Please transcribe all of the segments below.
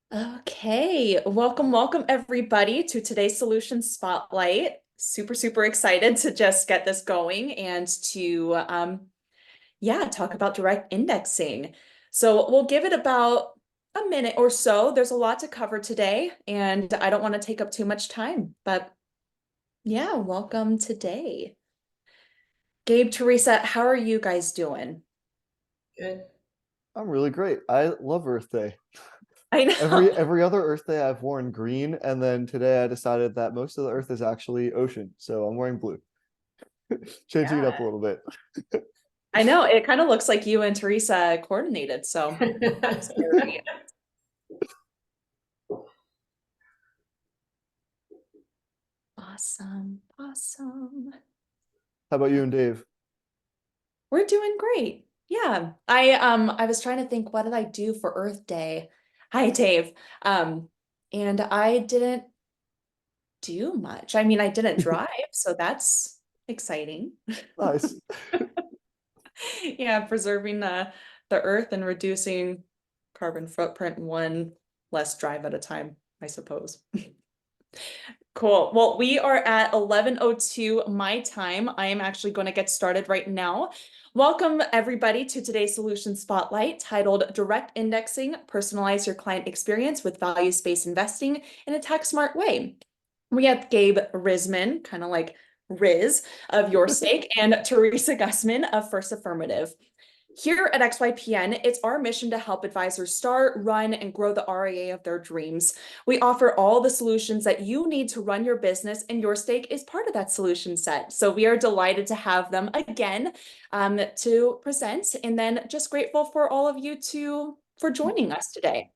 Okay, welcome everybody to today's solution spotlight. Super excited to just get this going and to talk about direct indexing. So we'll give it about a minute or so. There's a lot to cover today, and I don't want to take up too much time, but yeah, welcome today. Gabe, Teresa, how are you guys doing? Good. I'm really great. I love Earth Day. I Every know. every other Earth Day I've worn green, and then today I decided that most of the Earth is actually ocean, so I'm wearing blue. Changing it Yeah, up a little bit. I know. It kind of looks like you and Teresa coordinated, so that's great. Awesome. How about you and Dave? We're doing great. Yeah. I was trying to think, what did I do for Earth Day? Hi, Dave. Um and I didn't do much. I mean, I didn't drive, so that's exciting. Nice. Yeah, preserving the earth and reducing carbon footprint one less drive at a time, I suppose. Cool. Well, we are at 11:02 my time. I am actually going to get started right now. Welcome, everybody, to today's Solution Spotlight titled Direct Indexing, Personalize Your Client Experience with Values-Based Investing in a Tax-Smart Way. We have Gabe Risman, kind of like Riz of YourStake, and Teresa Gussman of First Affirmative. Here at XYPN, it's our mission to help advisors start, run, and grow the RIA of their dreams. We offer all the solutions that you need to run your business, and YourStake is part of that solution set. So we are delighted to have them again to present, and then just grateful for all of you for joining us today.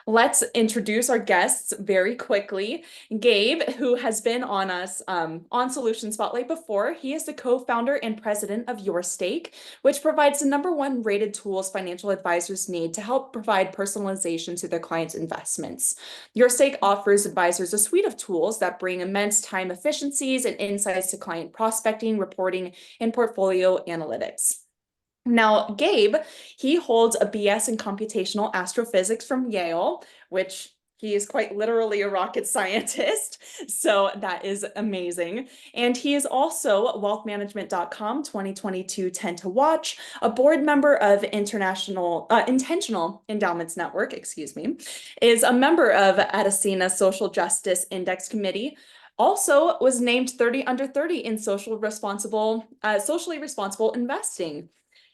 Let's introduce our guests very quickly. Gabe, who has been on us on Solution Spotlight before, he is the co-founder and president of YourStake, which provides the #1 rated tools financial advisors need to help provide personalization to their clients' investments. YourStake offers advisors a suite of tools that bring immense time efficiencies and insights to client prospecting, reporting, and portfolio analytics. Now, Gabe, he holds a BS in computational astrophysics from Yale, which he is quite literally a rocket scientist. So that is amazing. And he is also wealthmanagement.com 2022 10 to watch, a board member of Intentional Endowments Network, excuse me, is a member of Edesina Social Justice Index Committee, also was named 30 under 30 in socially responsible investing.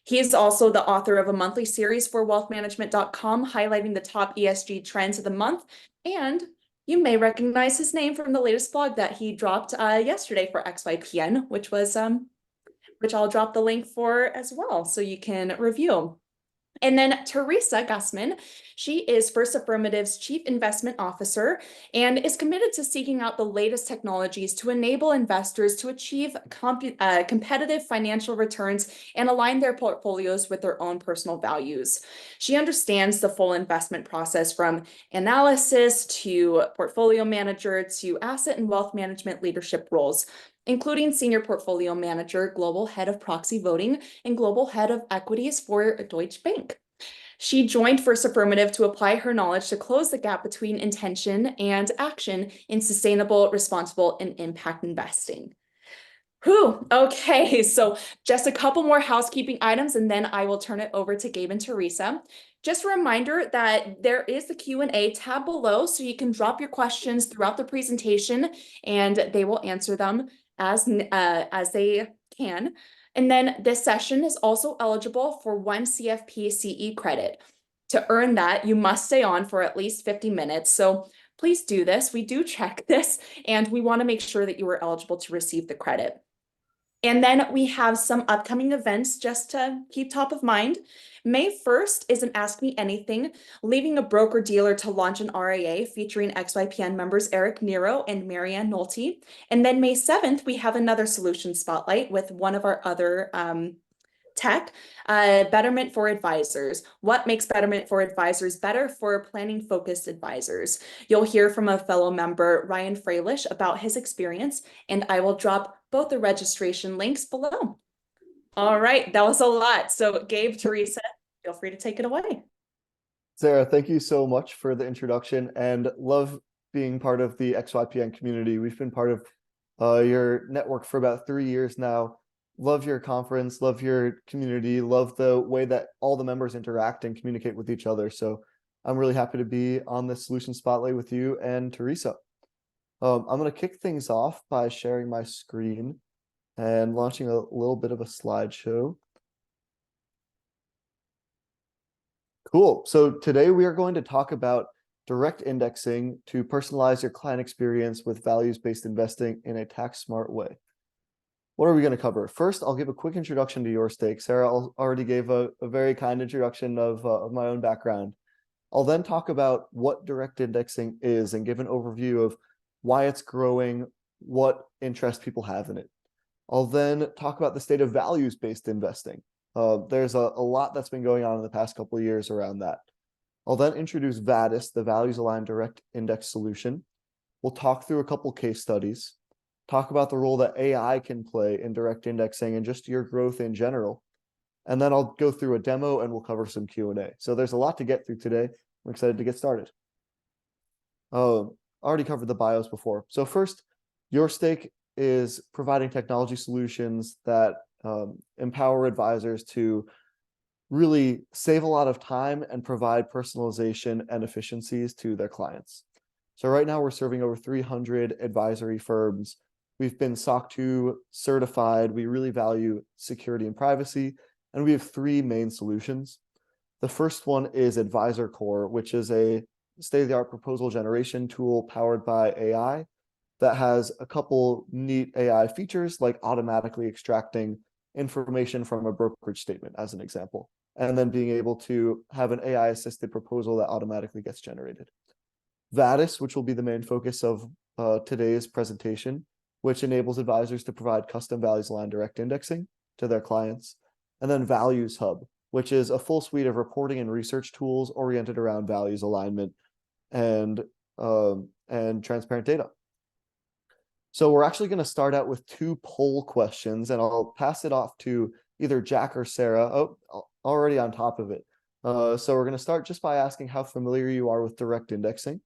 He is also the author of a monthly series for wealthmanagement.com highlighting the top ESG trends of the month. And you may recognize his name from the latest blog that he dropped yesterday for XYPN, which I'll drop the link for as well so you can review. And then Teresa Gussman, she is First Affirmative's Chief Investment Officer and is committed to seeking out the latest technologies to enable investors to achieve competitive financial returns and align their portfolios with their own personal values. She understands the full investment process from analysis to portfolio manager to asset and wealth management leadership roles, including senior portfolio manager, global head of proxy voting, and global head of equities for Deutsche Bank. She joined First Affirmative to apply her knowledge to close the gap between intention and action in sustainable, responsible, and impact investing. Whew. Okay, so just a couple more housekeeping items, and then I will turn it over to Gabe and Teresa. Just a reminder that there is the Q&A tab below, so you can drop your questions throughout the presentation, and they will answer them as they can. And then this session is also eligible for 1 CFP CE credit. To earn that, you must stay on for at least 50 minutes. So please do this. We do check this, and we want to make sure that you are eligible to receive the credit. And then we have some upcoming events just to keep top of mind. May 1st is an Ask Me Anything, leaving a broker dealer to launch an RIA featuring XYPN members Eric Nero and Marianne Nolte. And then May 7th, we have another solution spotlight with one of our other tech, Betterment for Advisors. What makes Betterment for Advisors better for planning-focused advisors? You'll hear from a fellow member, Ryan Freilish, about his experience, and I will drop both the registration links below. All right, that was a lot. So Gabe, Teresa, feel free to take it away. Sarah, thank you so much for the introduction and love being part of the XYPN community. We've been part of your network for about 3 years now. Love your conference, love your community, love the way that all the members interact and communicate with each other. So I'm really happy to be on this solution spotlight with you and Teresa. I'm going to kick things off by sharing my screen and launching a little bit of a slideshow. Cool. So today we are going to talk about direct indexing to personalize your client experience with values-based investing in a tax-smart way. What are we going to cover? First, I'll give a quick introduction to YourStake. Sarah already gave a very kind introduction of my own background. I'll then talk about what direct indexing is and give an overview of why it's growing, what interest people have in it. I'll then talk about the state of values-based investing. There's a lot that's been going on in the past couple of years around that. I'll then introduce VADIS, the Values Aligned Direct Index Solution. We'll talk through a couple case studies, talk about the role that AI can play in direct indexing and just your growth in general. And then I'll go through a demo and we'll cover some Q&A. So there's a lot to get through today. I'm excited to get started. I already covered the bios before. So first, YourStake is providing technology solutions that empower advisors to really save a lot of time and provide personalization and efficiencies to their clients. So right now we're serving over 300 advisory firms. We've been SOC 2 certified. We really value security and privacy, and we have three main solutions. The first one is Advisor Core, which is a state-of-the-art proposal generation tool powered by AI that has a couple neat AI features, like automatically extracting information from a brokerage statement, as an example, and then being able to have an AI-assisted proposal that automatically gets generated. VADIS, which will be the main focus of today's presentation, which enables advisors to provide custom values-aligned direct indexing to their clients. And then Values Hub, which is a full suite of reporting and research tools oriented around values alignment and transparent data. So we're actually going to start out with two poll questions, and I'll pass it off to either Jack or Sarah. Oh, already on top of it. So we're going to start just by asking how familiar you are with direct indexing.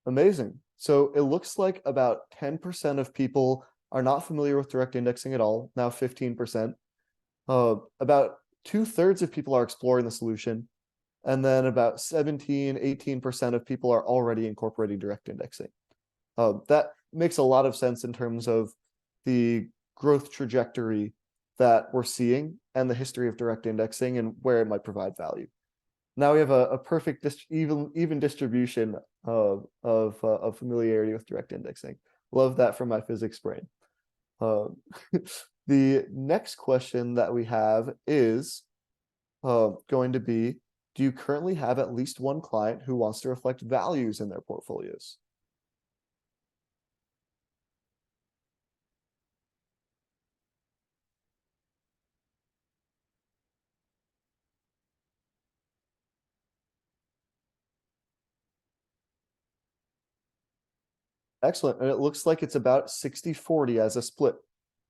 Amazing. So it looks like about 10% of people are not familiar with direct indexing at all, now 15%. About 2/3 of people are exploring the solution, and then about 18% of people are already incorporating direct indexing. That makes a lot of sense in terms of the growth trajectory that we're seeing and the history of direct indexing and where it might provide value. Now we have a perfect even distribution of familiarity with direct indexing. Love that from my physics brain. The next question that we have is going to be, do you currently have at least one client who wants to reflect values in their portfolios? Excellent. And it looks like it's about 60-40 as a split.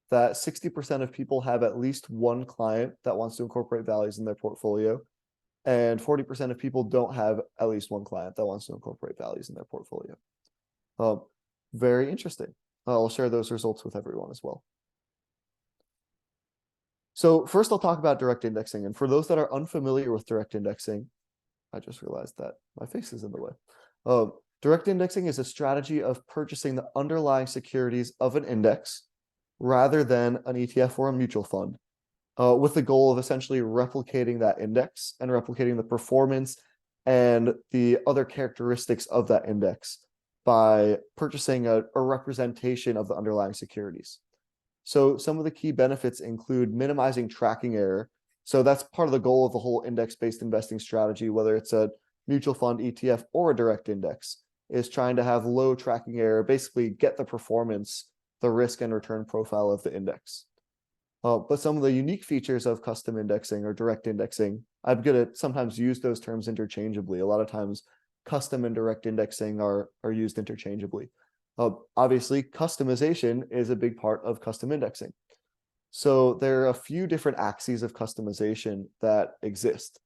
That 60% of people have at least one client that wants to incorporate values in their portfolio, and 40% of people don't have at least one client that wants to incorporate values in their portfolio. Very interesting. I'll share those results with everyone as well. So first I'll talk about direct indexing. And for those that are unfamiliar with direct indexing, I just realized that my face is in the way. Direct indexing is a strategy of purchasing the underlying securities of an index rather than an ETF or a mutual fund, with the goal of essentially replicating that index and replicating the performance and the other characteristics of that index by purchasing a representation of the underlying securities. So some of the key benefits include minimizing tracking error. So that's part of the goal of the whole index-based investing strategy, whether it's a mutual fund, ETF, or a direct index, is trying to have low tracking error, basically get the performance, the risk and return profile of the index. But some of the unique features of custom indexing or direct indexing, I'm going to sometimes use those terms interchangeably. A lot of times custom and direct indexing are used interchangeably. Obviously, customization is a big part of custom indexing. So there are a few different axes of customization that exist.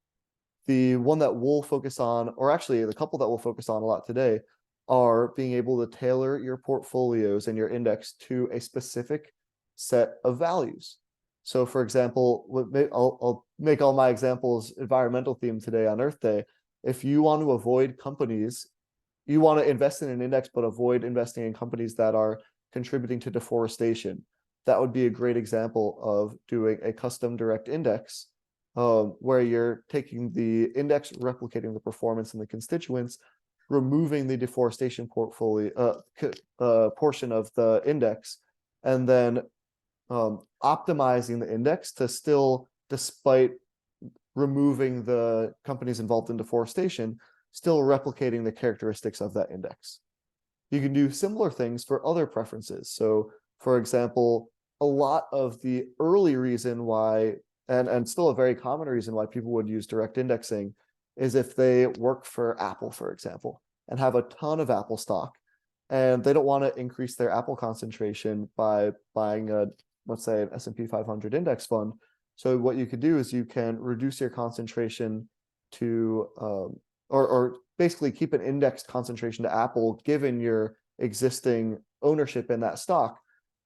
The one that we'll focus on, or actually the couple that we'll focus on a lot today, are being able to tailor your portfolios and your index to a specific set of values. So for example, I'll make all my examples environmental themed today on Earth Day. If you want to avoid companies, you want to invest in an index, but avoid investing in companies that are contributing to deforestation, that would be a great example of doing a custom direct index, where you're taking the index, replicating the performance and the constituents, removing the deforestation portfolio portion of the index, and then optimizing the index to still, despite removing the companies involved in deforestation, still replicating the characteristics of that index. You can do similar things for other preferences. So for example, a lot of the early reason why, and still a very common reason why people would use direct indexing, is if they work for Apple, for example, and have a ton of Apple stock, and they don't want to increase their Apple concentration by buying a, let's say, an S&P 500 index fund. So what you could do is you can reduce your concentration to, or basically keep an indexed concentration to Apple, given your existing ownership in that stock,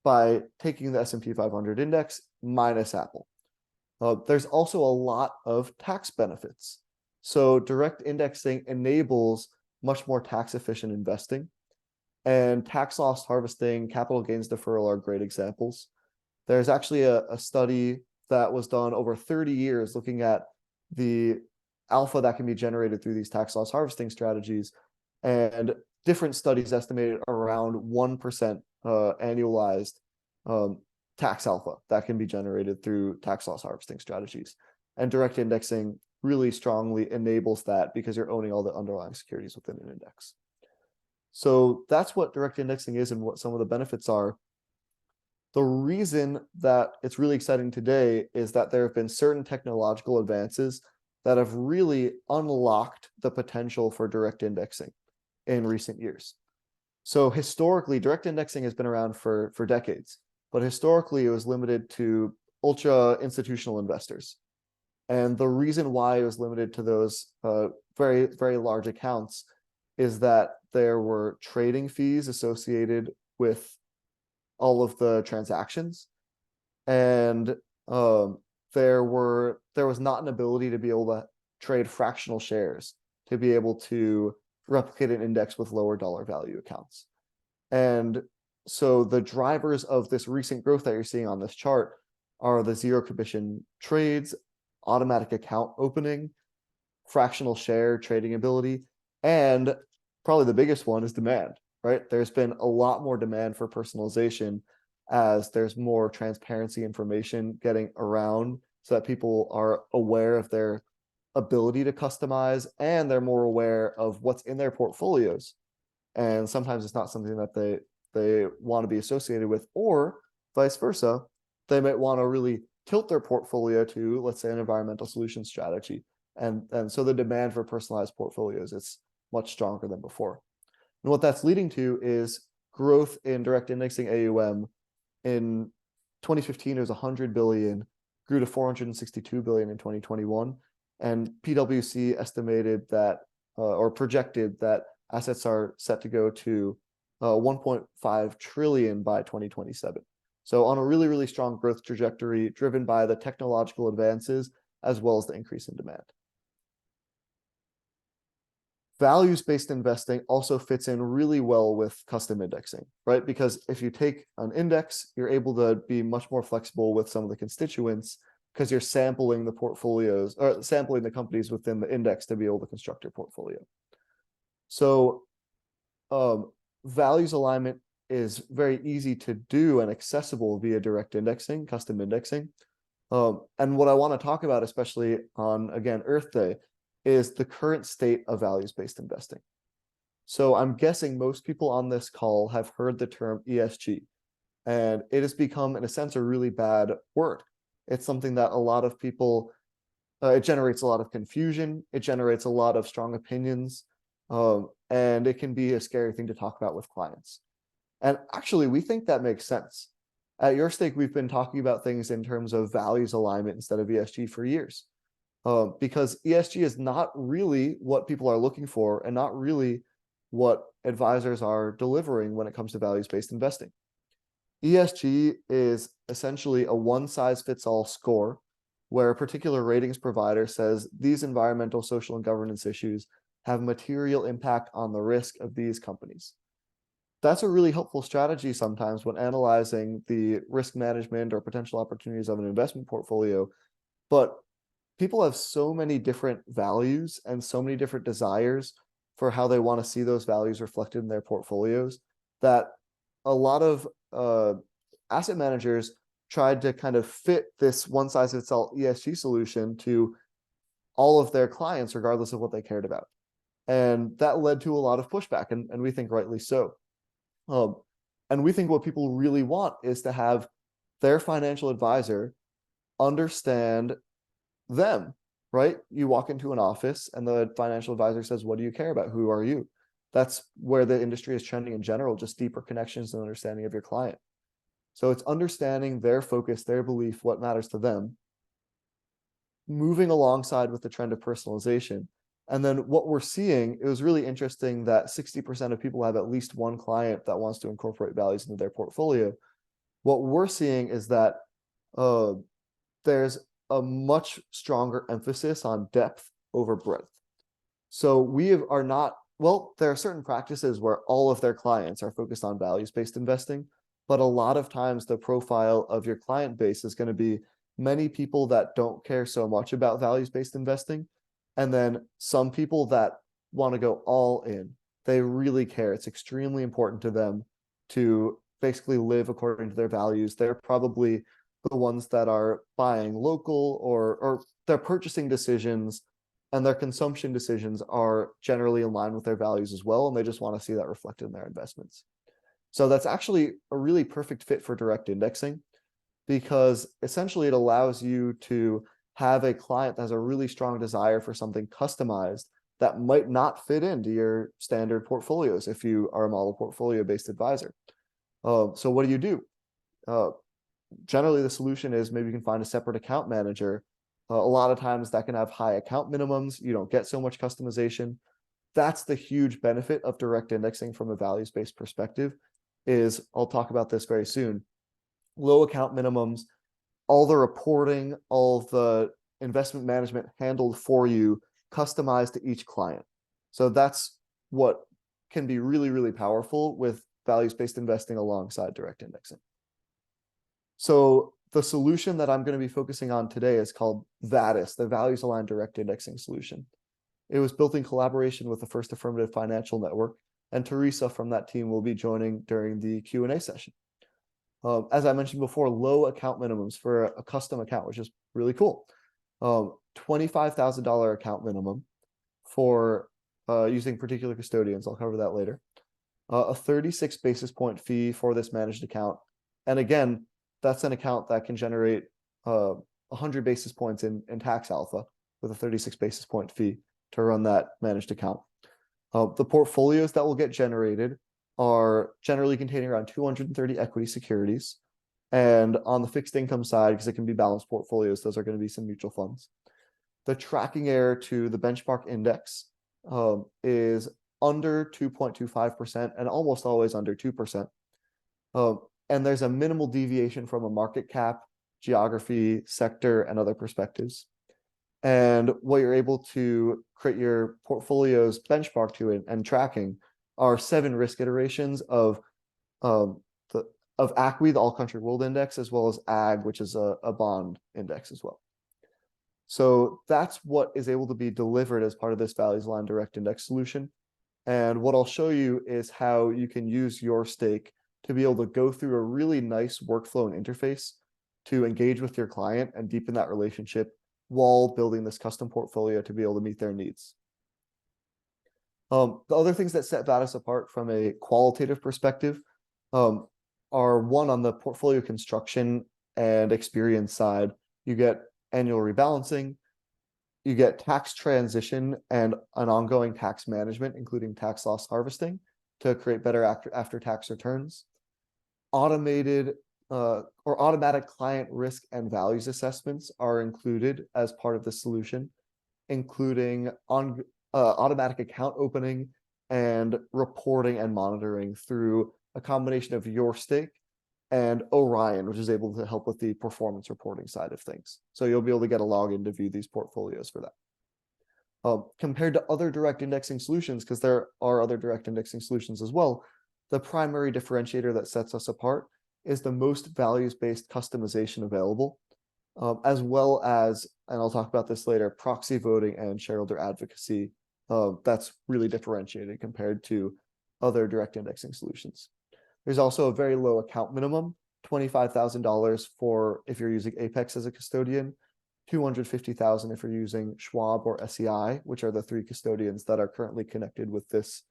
by taking the S&P 500 index minus Apple. There's also a lot of tax benefits. So direct indexing enables much more tax efficient investing, and tax loss harvesting, capital gains deferral are great examples. There's actually a study that was done over 30 years looking at the alpha that can be generated through these tax loss harvesting strategies, and different studies estimated around 1% annualized tax alpha that can be generated through tax loss harvesting strategies. And direct indexing really strongly enables that because you're owning all the underlying securities within an index. So that's what direct indexing is and what some of the benefits are. The reason that it's really exciting today is that there have been certain technological advances that have really unlocked the potential for direct indexing in recent years. So historically, direct indexing has been around for decades, but historically it was limited to ultra institutional investors. And the reason why it was limited to those very, very large accounts is that there were trading fees associated with all of the transactions, and there was not an ability to be able to trade fractional shares to be able to replicate an index with lower dollar value accounts. And so the drivers of this recent growth that you're seeing on this chart are the zero commission trades, automatic account opening, fractional share trading ability, and probably the biggest one is demand, right? There's been a lot more demand for personalization as there's more transparency information getting around so that people are aware of their ability to customize, and they're more aware of what's in their portfolios. And sometimes it's not something that they want to be associated with, or vice versa. They might want to really tilt their portfolio to, let's say, an environmental solution strategy. And so the demand for personalized portfolios is much stronger than before. And what that's leading to is growth in direct indexing AUM. In 2015, it was 100 billion, grew to 462 billion in 2021. And PwC estimated that, or projected that assets are set to go to 1.5 trillion by 2027. So on a really, really strong growth trajectory driven by the technological advances as well as the increase in demand. Values-based investing also fits in really well with custom indexing, right? Because if you take an index, you're able to be much more flexible with some of the constituents because you're sampling the portfolios or sampling the companies within the index to be able to construct your portfolio. So values alignment is very easy to do and accessible via direct indexing, custom indexing. And what I want to talk about, especially on, again, Earth Day, is the current state of values-based investing. So I'm guessing most people on this call have heard the term ESG, and it has become, in a sense, a really bad word. It's something that a lot of people, it generates a lot of confusion. It generates a lot of strong opinions. And it can be a scary thing to talk about with clients. And actually, we think that makes sense. At YourStake, we've been talking about things in terms of values alignment instead of ESG for years, because ESG is not really what people are looking for and not really what advisors are delivering when it comes to values-based investing. ESG is essentially a one-size-fits-all score where a particular ratings provider says these environmental, social, and governance issues have material impact on the risk of these companies. That's a really helpful strategy sometimes when analyzing the risk management or potential opportunities of an investment portfolio. But people have so many different values and so many different desires for how they want to see those values reflected in their portfolios that a lot of asset managers tried to kind of fit this one size fits all ESG solution to all of their clients, regardless of what they cared about. And that led to a lot of pushback, and we think rightly so. And we think what people really want is to have their financial advisor understand them, right? You walk into an office and the financial advisor says, what do you care about? Who are you? That's where the industry is trending in general, just deeper connections and understanding of your client. So it's understanding their focus, their belief, what matters to them, moving alongside with the trend of personalization. And then what we're seeing, it was really interesting that 60% of people have at least one client that wants to incorporate values into their portfolio. What we're seeing is that there's a much stronger emphasis on depth over breadth. So are not, well, there are certain practices where all of their clients are focused on values-based investing, but a lot of times the profile of your client base is going to be many people that don't care so much about values-based investing, and then some people that want to go all in. They really care. It's extremely important to them to basically live according to their values. They're probably the ones that are buying local, or their purchasing decisions and their consumption decisions are generally in line with their values as well, and they just want to see that reflected in their investments. So that's actually a really perfect fit for direct indexing, because essentially it allows you to have a client that has a really strong desire for something customized that might not fit into your standard portfolios if you are a model portfolio based advisor. So what do? Generally, the solution is maybe you can find a separate account manager. A lot of times that can have high account minimums. You don't get so much customization. That's the huge benefit of direct indexing from a values-based perspective. I'll talk about this very soon. Low account minimums, all the reporting, all the investment management handled for you, customized to each client. So that's what can be really, really powerful with values-based investing alongside direct indexing. So the solution that I'm going to be focusing on today is called VADIS, the Values Aligned Direct Indexing Solution. It was built in collaboration with the First Affirmative Financial Network, and Teresa from that team will be joining during the Q&A session. As I mentioned before, low account minimums for a custom account, which is really cool. $25,000 account minimum for using particular custodians. I'll cover that later. A 36 basis point fee for this managed account. And again, that's an account that can generate 100 basis points in tax alpha with a 36 basis point fee to run that managed account. The portfolios that will get generated are generally containing around 230 equity securities. And on the fixed income side, because it can be balanced portfolios, those are going to be some mutual funds. The tracking error to the benchmark index is under 2.25% and almost always under 2%. And there's a minimal deviation from a market cap, geography, sector, and other perspectives. And what you're able to create your portfolio's benchmark to and tracking are 7 risk iterations of ACWI, the All Country World Index, as well as AG, which is a bond index as well. So that's what is able to be delivered as part of this values aligned direct index solution. And what I'll show you is how you can use YourStake to be able to go through a really nice workflow and interface to engage with your client and deepen that relationship while building this custom portfolio to be able to meet their needs. The other things that set VADIS apart from a qualitative perspective are, one, on the portfolio construction and experience side, you get annual rebalancing. You get tax transition and an ongoing tax management, including tax loss harvesting, to create better after tax returns. Automated or automatic client risk and values assessments are included as part of the solution, including automatic account opening and reporting and monitoring through a combination of YourStake and Orion, which is able to help with the performance reporting side of things. So you'll be able to get a login to view these portfolios for that. Compared to other direct indexing solutions, because there are other direct indexing solutions as well, the primary differentiator that sets us apart is the most values-based customization available, as well as, and I'll talk about this later, proxy voting and shareholder advocacy. That's really differentiated compared to other direct indexing solutions. There's also a very low account minimum, $25,000 for if you're using Apex as a custodian, $250,000 if you're using Schwab or SEI, which are the three custodians that are currently connected with this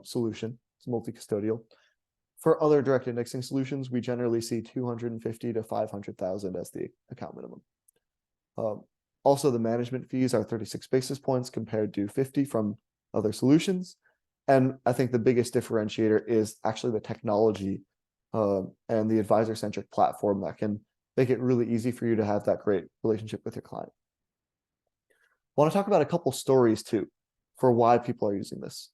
solution. It's multi-custodial. For other direct indexing solutions, we generally see $250,000 to $500,000 as the account minimum. Also, the management fees are 36 basis points compared to 50 from other solutions. And I think the biggest differentiator is actually the technology and the advisor-centric platform that can make it really easy for you to have that great relationship with your client. I want to talk about a couple stories too for why people are using this.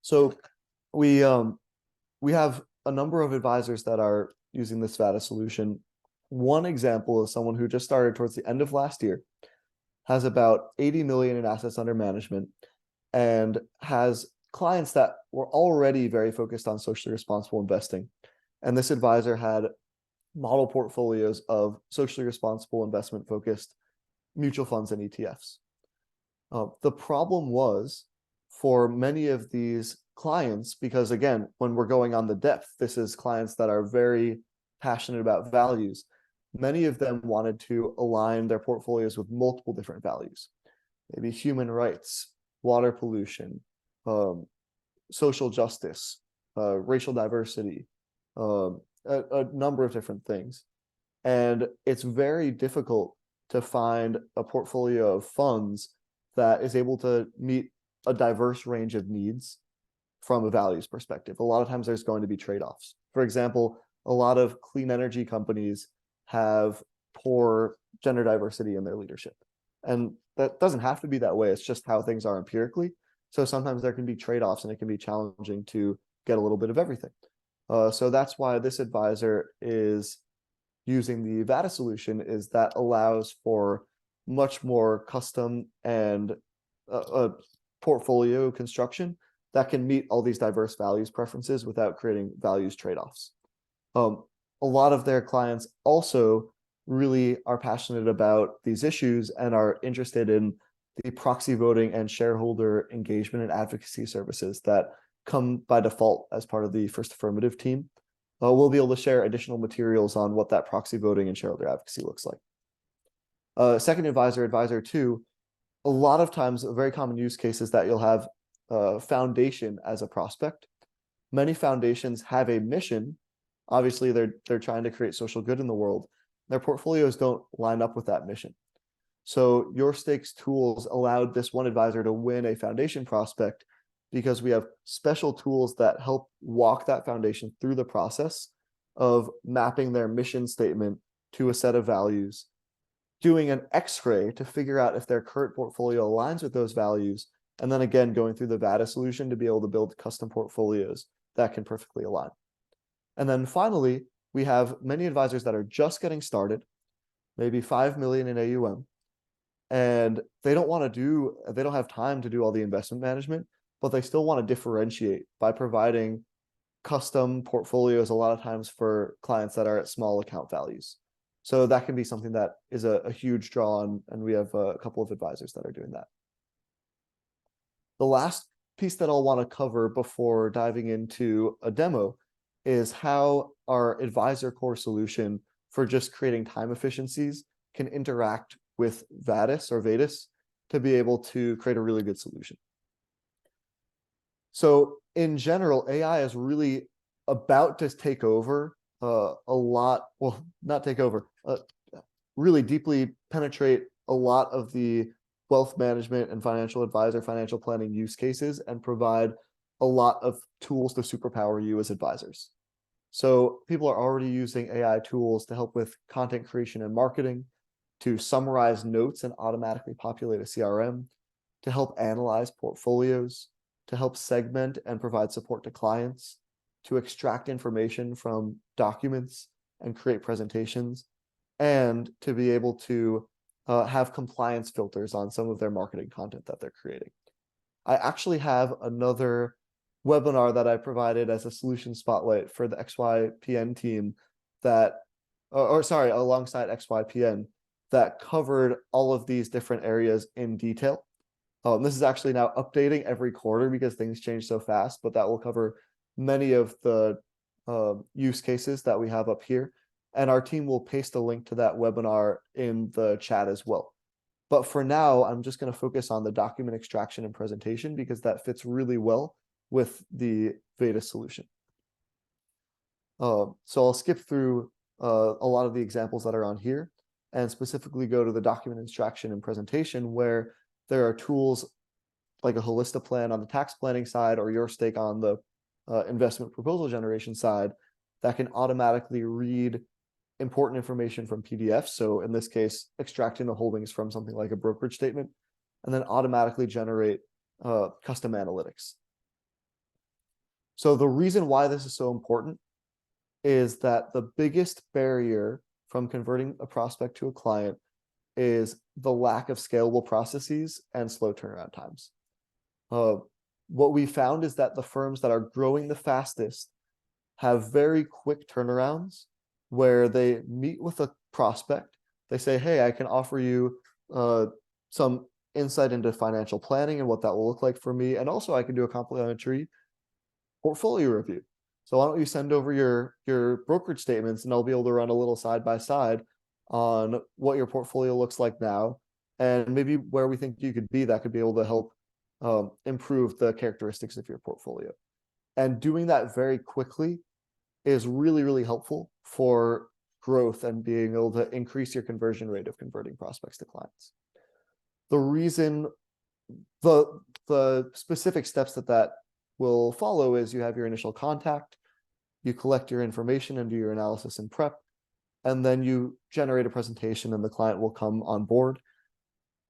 So we have a number of advisors that are using this VADA solution. One example is someone who just started towards the end of last year, has about 80 million in assets under management, and has clients that were already very focused on socially responsible investing. And this advisor had model portfolios of socially responsible investment focused mutual funds and ETFs. The problem was for many of these clients, because again, when we're going on the depth, this is clients that are very passionate about values. Many of them wanted to align their portfolios with multiple different values, maybe human rights, water pollution, social justice, racial diversity, a number of different things. And it's very difficult to find a portfolio of funds that is able to meet a diverse range of needs from a values perspective. A lot of times there's going to be trade-offs. For example, a lot of clean energy companies have poor gender diversity in their leadership. And that doesn't have to be that way. It's just how things are empirically. So sometimes there can be trade-offs and it can be challenging to get a little bit of everything. So that's why this advisor is using the VADA solution, is that allows for much more custom and portfolio construction that can meet all these diverse values preferences without creating values trade-offs. A lot of their clients also really are passionate about these issues and are interested in the proxy voting and shareholder engagement and advocacy services that come by default as part of the First Affirmative team. We'll be able to share additional materials on what that proxy voting and shareholder advocacy looks like. Second advisor, advisor two, a lot of times a very common use case is that you'll have a foundation as a prospect. Many foundations have a mission. Obviously, they're trying to create social good in the world. Their portfolios don't line up with that mission. So YourStake's tools allowed this one advisor to win a foundation prospect because we have special tools that help walk that foundation through the process of mapping their mission statement to a set of values, doing an X-ray to figure out if their current portfolio aligns with those values, and then again, going through the VADA solution to be able to build custom portfolios that can perfectly align. And then finally, we have many advisors that are just getting started, maybe 5 million in AUM, and they don't have time to do all the investment management, but they still want to differentiate by providing custom portfolios a lot of times for clients that are at small account values. So that can be something that is a huge draw on, and we have a couple of advisors that are doing that. The last piece that I'll want to cover before diving into a demo is how our advisor core solution for just creating time efficiencies can interact with VADIS or VADIS to be able to create a really good solution. So in general, AI is really about to take over a lot, well, not take over, really deeply penetrate a lot of the wealth management and financial advisor, financial planning use cases, and provide a lot of tools to superpower you as advisors. So people are already using AI tools to help with content creation and marketing, to summarize notes and automatically populate a CRM, to help analyze portfolios, to help segment and provide support to clients, to extract information from documents and create presentations, and to be able to have compliance filters on some of their marketing content that they're creating. I actually have another webinar that I provided as a solution spotlight for the XYPN team that, alongside XYPN, that covered all of these different areas in detail. This is actually now updating every quarter because things change so fast, but that will cover many of the use cases that we have up here. And our team will paste a link to that webinar in the chat as well. But for now, I'm just going to focus on the document extraction and presentation because that fits really well with the Veda solution. So I'll skip through a lot of the examples that are on here and specifically go to the document extraction and presentation, where there are tools like a Holista plan on the tax planning side or YourStake on the investment proposal generation side that can automatically read important information from PDFs. So in this case, extracting the holdings from something like a brokerage statement, and then automatically generate custom analytics. So the reason why this is so important is that the biggest barrier from converting a prospect to a client is the lack of scalable processes and slow turnaround times. What we found is that the firms that are growing the fastest have very quick turnarounds where they meet with a prospect. They say, hey, I can offer you some insight into financial planning and what that will look like for me. And also I can do a complimentary portfolio review. So why don't you send over your brokerage statements and I'll be able to run a little side by side on what your portfolio looks like now and maybe where we think you could be that could be able to help improve the characteristics of your portfolio. And doing that very quickly is really, really helpful for growth and being able to increase your conversion rate of converting prospects to clients. The reason, the specific steps that will follow is you have your initial contact, you collect your information and do your analysis and prep, and then you generate a presentation and the client will come on board.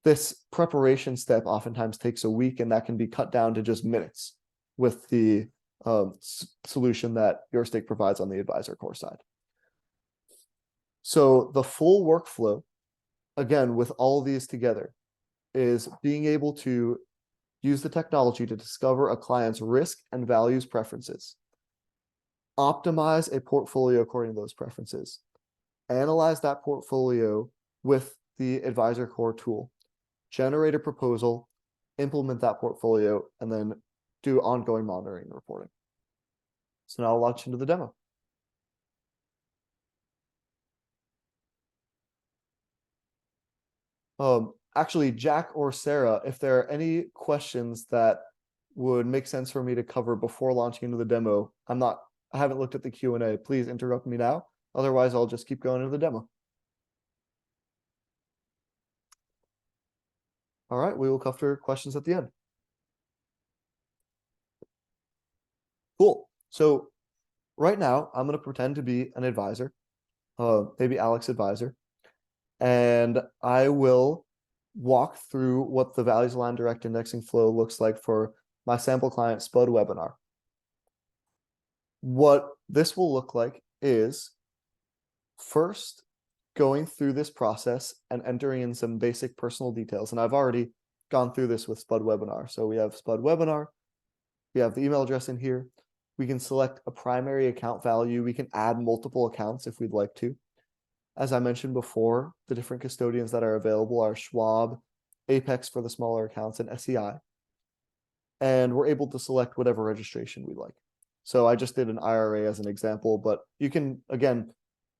This preparation step oftentimes takes a week, and that can be cut down to just minutes with the solution that YourStake provides on the advisor core side. So the full workflow, again, with all these together, is being able to use the technology to discover a client's risk and values preferences, optimize a portfolio according to those preferences, analyze that portfolio with the advisor core tool, generate a proposal, implement that portfolio, and then do ongoing monitoring and reporting. So now I'll launch into the demo. Actually, Jack or Sarah, if there are any questions that would make sense for me to cover before launching into the demo, I haven't looked at the Q&A. Please interrupt me now. Otherwise, I'll just keep going into the demo. All right, we will cover questions at the end. Cool. So right now, I'm going to pretend to be an advisor, maybe Alex advisor, and I will walk through what the values aligned direct indexing flow looks like for my sample client Spud webinar. What this will look like is first going through this process and entering in some basic personal details. And I've already gone through this with Spud webinar. So we have Spud webinar, we have the email address in here. We can select a primary account value. We can add multiple accounts if we'd like to. As I mentioned before, the different custodians that are available are Schwab, Apex for the smaller accounts, and SEI. And we're able to select whatever registration we like. So I just did an IRA as an example, but you can, again,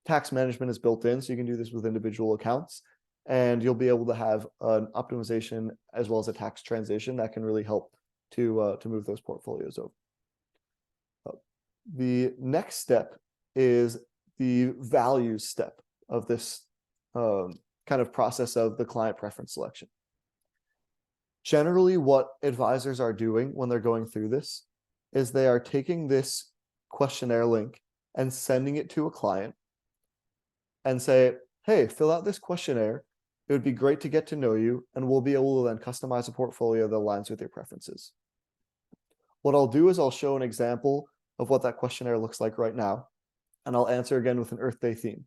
tax management is built in, so you can do this with individual accounts, and you'll be able to have an optimization as well as a tax transition that can really help to move those portfolios over. The next step is the values step of this kind of process of the client preference selection. Generally, what advisors are doing when they're going through this is they are taking this questionnaire link and sending it to a client and say, hey, fill out this questionnaire. It would be great to get to know you, and we'll be able to then customize a portfolio that aligns with your preferences. What I'll do is I'll show an example of what that questionnaire looks like right now, and I'll answer again with an Earth Day theme.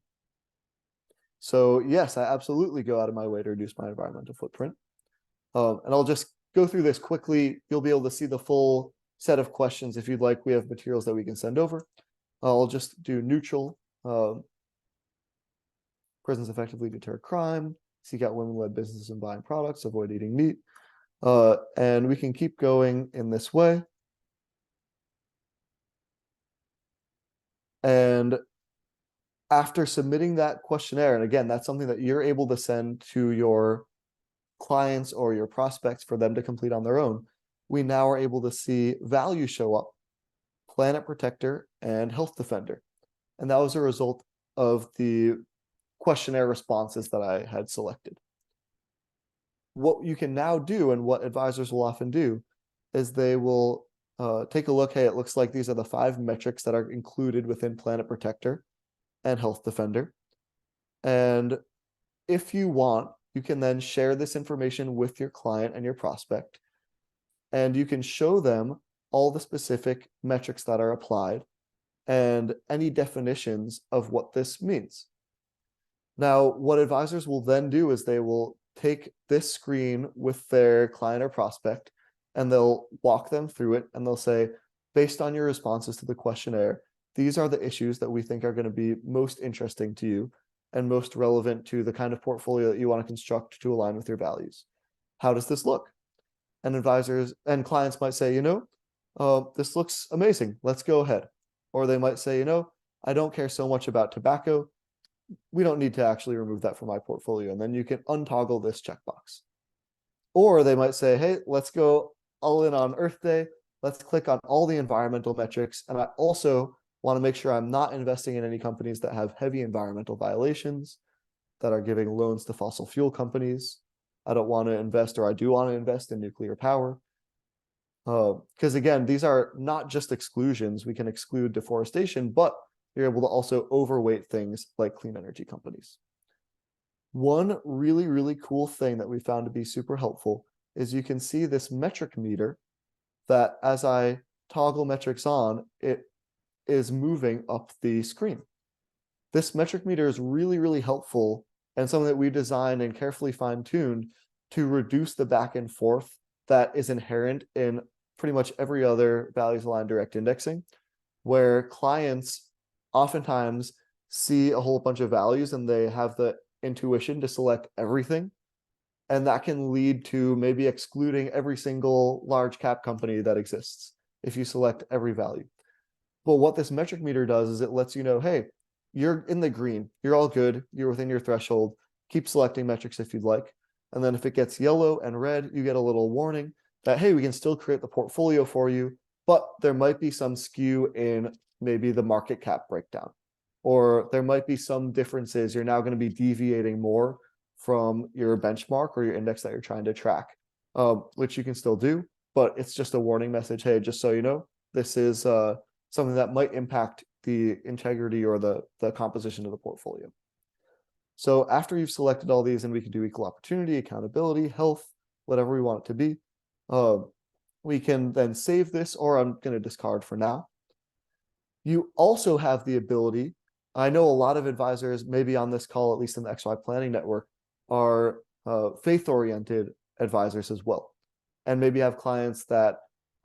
So yes, I absolutely go out of my way to reduce my environmental footprint. And I'll just go through this quickly. You'll be able to see the full set of questions. If you'd like, we have materials that we can send over. I'll just do neutral. Prisons effectively deter crime, seek out women-led businesses and buying products, avoid eating meat. And we can keep going in this way. And after submitting that questionnaire, and again, that's something that you're able to send to your clients or your prospects for them to complete on their own, we now are able to see values show up: Planet Protector and Health Defender. And that was a result of the questionnaire responses that I had selected. What you can now do, and what advisors will often do, is they will take a look. Hey, it looks like these are the 5 metrics that are included within Planet Protector and Health Defender. And if you want, you can then share this information with your client and your prospect, and you can show them all the specific metrics that are applied and any definitions of what this means. Now, what advisors will then do is they will take this screen with their client or prospect, and they'll walk them through it, and they'll say, based on your responses to the questionnaire, these are the issues that we think are going to be most interesting to you and most relevant to the kind of portfolio that you want to construct to align with your values. How does this look? And advisors and clients might say, this looks amazing. Let's go ahead. Or they might say, I don't care so much about tobacco. We don't need to actually remove that from my portfolio. And then you can untoggle this checkbox. Or they might say, hey, let's go all in on Earth Day. Let's click on all the environmental metrics. And I also want to make sure I'm not investing in any companies that have heavy environmental violations, that are giving loans to fossil fuel companies. I don't want to invest, or I do want to invest in nuclear power. Because again, these are not just exclusions. We can exclude deforestation, but you're able to also overweight things like clean energy companies. One really, really cool thing that we found to be super helpful is you can see this metric meter that as I toggle metrics on, it is moving up the screen. This metric meter is really, really helpful, and something that we designed and carefully fine-tuned to reduce the back and forth that is inherent in pretty much every other values aligned direct indexing, where clients oftentimes see a whole bunch of values and they have the intuition to select everything. And that can lead to maybe excluding every single large cap company that exists if you select every value. But what this metric meter does is it lets you know, hey, you're in the green, you're all good, you're within your threshold, keep selecting metrics if you'd like. And then if it gets yellow and red, you get a little warning that, hey, we can still create the portfolio for you, but there might be some skew in maybe the market cap breakdown, or there might be some differences. You're now going to be deviating more from your benchmark or your index that you're trying to track, which you can still do, but it's just a warning message. Hey, just so you know, this is something that might impact the integrity or the composition of the portfolio. So after you've selected all these, and we can do equal opportunity, accountability, health, whatever we want it to be, we can then save this, or I'm going to discard for now. You also have the ability, I know a lot of advisors, maybe on this call, at least in the XY Planning Network, are faith-oriented advisors as well, and maybe have clients that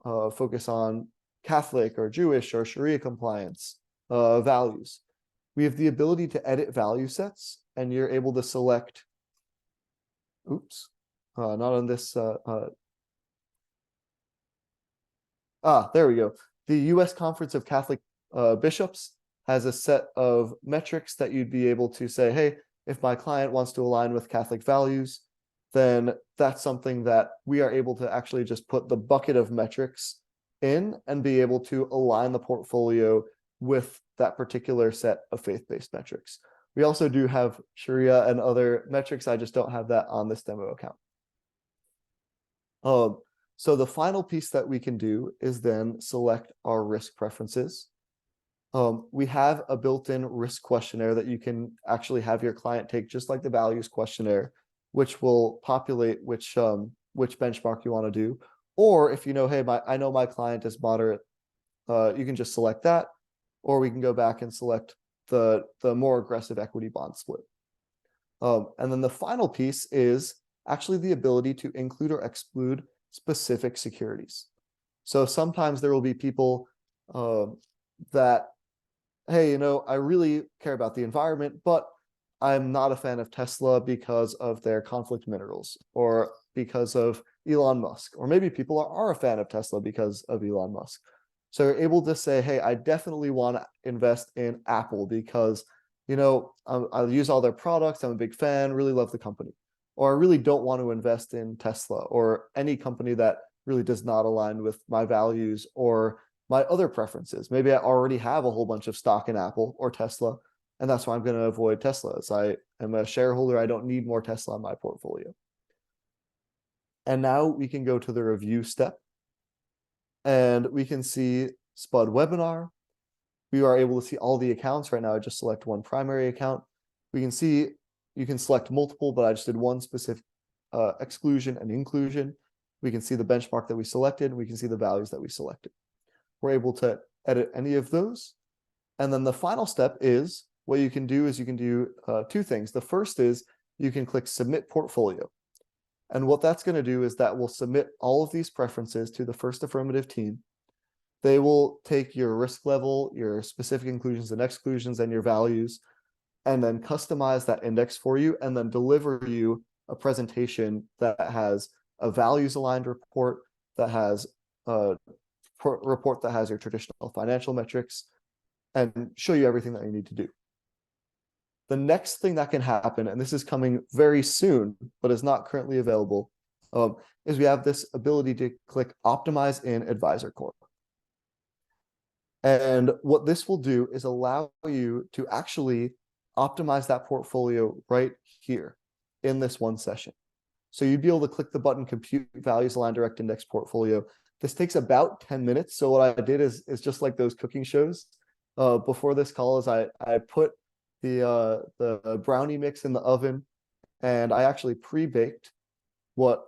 focus on Catholic or Jewish or Sharia compliance values. We have the ability to edit value sets, and you're able to select, not on this, there we go. The U.S. Conference of Catholic Bishops has a set of metrics that you'd be able to say, hey, if my client wants to align with Catholic values, then that's something that we are able to actually just put the bucket of metrics in and be able to align the portfolio with that particular set of faith-based metrics. We also do have Sharia and other metrics. I just don't have that on this demo account. So the final piece that we can do is then select our risk preferences. We have a built-in risk questionnaire that you can actually have your client take, just like the values questionnaire, which will populate which benchmark you want to do. Or if you know, hey, I know my client is moderate, you can just select that, or we can go back and select the more aggressive equity bond split. And then the final piece is actually the ability to include or exclude specific securities. So sometimes there will be people that, hey, I really care about the environment, but I'm not a fan of Tesla because of their conflict minerals or because of Elon Musk. Or maybe people are a fan of Tesla because of Elon Musk. So you're able to say, hey, I definitely want to invest in Apple because, I use all their products. I'm a big fan, really love the company. Or I really don't want to invest in Tesla or any company that really does not align with my values or my other preferences. Maybe I already have a whole bunch of stock in Apple or Tesla, and that's why I'm going to avoid Tesla. As I am a shareholder, I don't need more Tesla in my portfolio. And now we can go to the review step, and we can see Spud webinar. We are able to see all the accounts. Right now, I just select one primary account. We can see you can select multiple, but I just did one specific exclusion and inclusion. We can see the benchmark that we selected. We can see the values that we selected. We're able to edit any of those. And then the final step is what you can do is you can do two things. The first is you can click submit portfolio. And what that's going to do is that will submit all of these preferences to the first affirmative team. They will take your risk level, your specific inclusions and exclusions, and your values, and then customize that index for you, and then deliver you a presentation that has a values aligned report, that has a report that has your traditional financial metrics, and show you everything that you need to do. The next thing that can happen, and this is coming very soon, but is not currently available, is we have this ability to click Optimize in Advisor Core. And what this will do is allow you to actually optimize that portfolio right here in this one session. So you'd be able to click the button Compute Values Aligned Direct Index Portfolio. This takes about 10 minutes. So what I did is just like those cooking shows. Before this call is I put the brownie mix in the oven, and I actually pre-baked what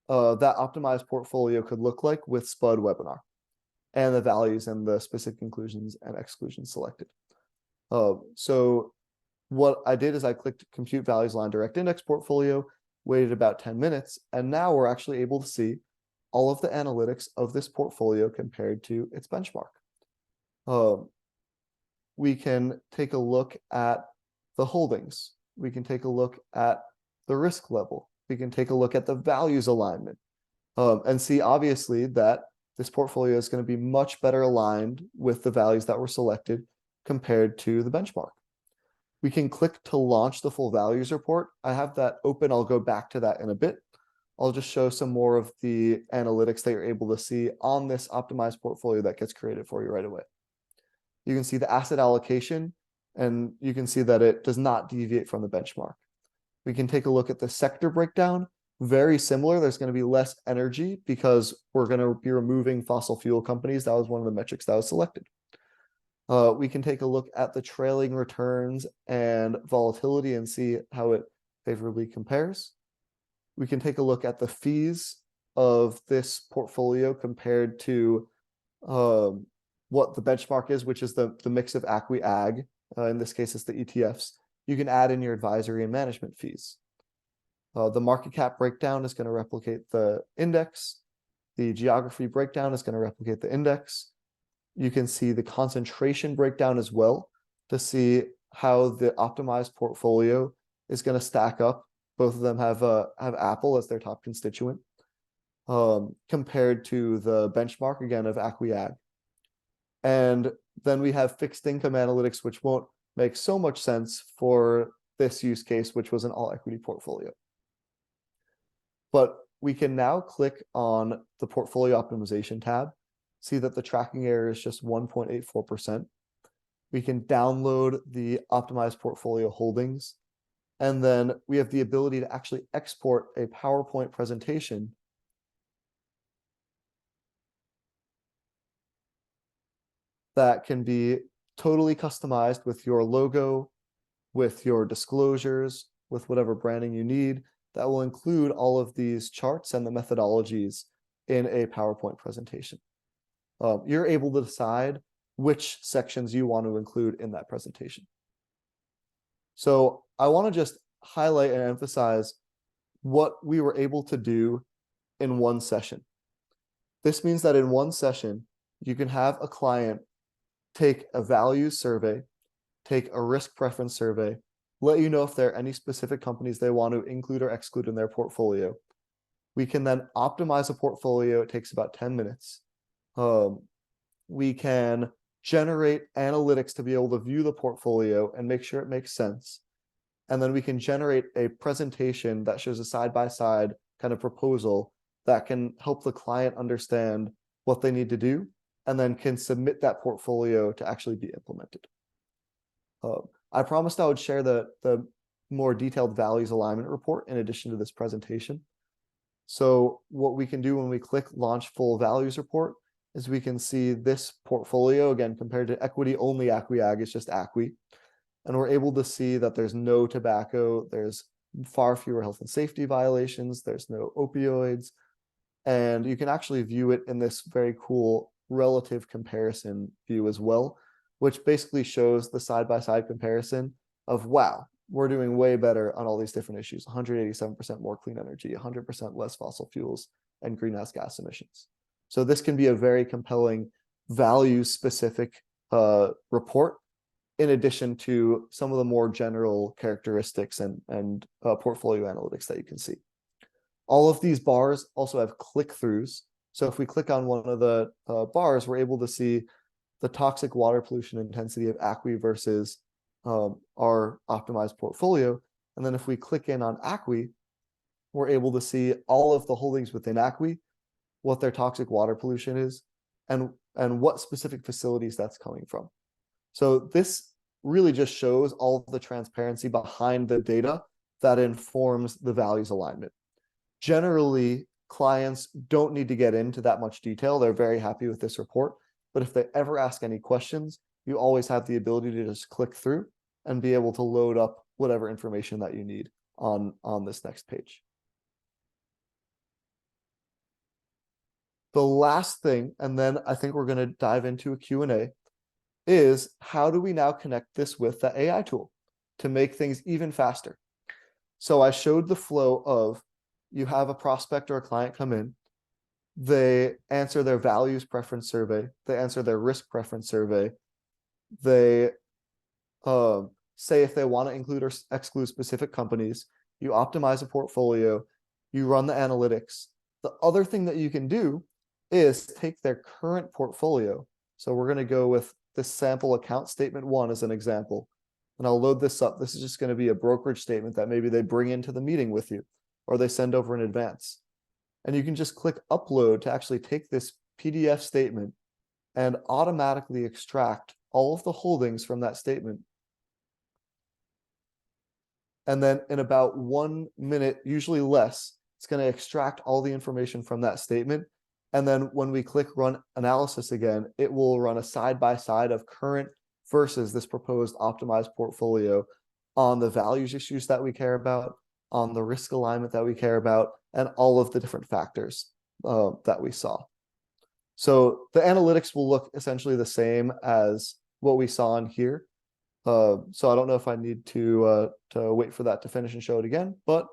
that optimized portfolio could look like with Spud webinar and the values and the specific inclusions and exclusions selected. So what I did is I clicked Compute Values Line Direct Index Portfolio, waited about 10 minutes, and now we're actually able to see all of the analytics of this portfolio compared to its benchmark. We can take a look at the holdings. We can take a look at the risk level. We can take a look at the values alignment, and see obviously that this portfolio is going to be much better aligned with the values that were selected compared to the benchmark. We can click to launch the full values report. I have that open. I'll go back to that in a bit. I'll just show some more of the analytics that you're able to see on this optimized portfolio that gets created for you right away. You can see the asset allocation, and you can see that it does not deviate from the benchmark. We can take a look at the sector breakdown. Very similar. There's going to be less energy because we're going to be removing fossil fuel companies. That was one of the metrics that was selected. We can take a look at the trailing returns and volatility and see how it favorably compares. We can take a look at the fees of this portfolio compared to what the benchmark is, which is the mix of ACWI Ag. In this case, it's the ETFs. You can add in your advisory and management fees. The market cap breakdown is going to replicate the index. The geography breakdown is going to replicate the index. You can see the concentration breakdown as well to see how the optimized portfolio is going to stack up. Both of them have Apple as their top constituent, compared to the benchmark, again, of ACWI Ag. And then we have fixed income analytics, which won't make so much sense for this use case, which was an all equity portfolio. But we can now click on the portfolio optimization tab, see that the tracking error is just 1.84%. We can download the optimized portfolio holdings. And then we have the ability to actually export a PowerPoint presentation that can be totally customized with your logo, with your disclosures, with whatever branding you need, that will include all of these charts and the methodologies in a PowerPoint presentation. You're able to decide which sections you want to include in that presentation. So I want to just highlight and emphasize what we were able to do in one session. This means that in one session, you can have a client take a values survey, take a risk preference survey, let you know if there are any specific companies they want to include or exclude in their portfolio. We can then optimize a portfolio. It takes about 10 minutes. We can generate analytics to be able to view the portfolio and make sure it makes sense. And then we can generate a presentation that shows a side-by-side kind of proposal that can help the client understand what they need to do, and then can submit that portfolio to actually be implemented. I promised I would share the more detailed values alignment report in addition to this presentation. So what we can do when we click launch full values report is we can see this portfolio, again, compared to equity only ACWI-AG, it's just ACWI. And we're able to see that there's no tobacco, there's far fewer health and safety violations, there's no opioids, and you can actually view it in this very cool relative comparison view as well, which basically shows the side-by-side comparison of, wow, we're doing way better on all these different issues, 187% more clean energy, 100% less fossil fuels and greenhouse gas emissions. So this can be a very compelling value-specific report, in addition to some of the more general characteristics and portfolio analytics that you can see. All of these bars also have click-throughs. So if we click on one of the bars, we're able to see the toxic water pollution intensity of ACWI versus our optimized portfolio. And then if we click in on ACWI, we're able to see all of the holdings within ACWI, what their toxic water pollution is, and what specific facilities that's coming from. So this really just shows all of the transparency behind the data that informs the values alignment. Generally, clients don't need to get into that much detail. They're very happy with this report. But if they ever ask any questions, you always have the ability to just click through and be able to load up whatever information that you need on this next page. The last thing, and then I think we're going to dive into a Q&A, is how do we now connect this with the AI tool to make things even faster? So I showed the flow of, you have a prospect or a client come in, they answer their values preference survey, they answer their risk preference survey, they say if they want to include or exclude specific companies, you optimize a portfolio, you run the analytics. The other thing that you can do is take their current portfolio. So we're going to go with this sample account statement 1 as an example. And I'll load this up. This is just going to be a brokerage statement that maybe they bring into the meeting with you, or they send over in advance. And you can just click upload to actually take this PDF statement and automatically extract all of the holdings from that statement. And then in about 1 minute, usually less, it's going to extract all the information from that statement. And then when we click run analysis again, it will run a side-by-side of current versus this proposed optimized portfolio on the values issues that we care about, on the risk alignment that we care about, and all of the different factors that we saw. So the analytics will look essentially the same as what we saw in here. So I don't know if I need to wait for that to finish and show it again, but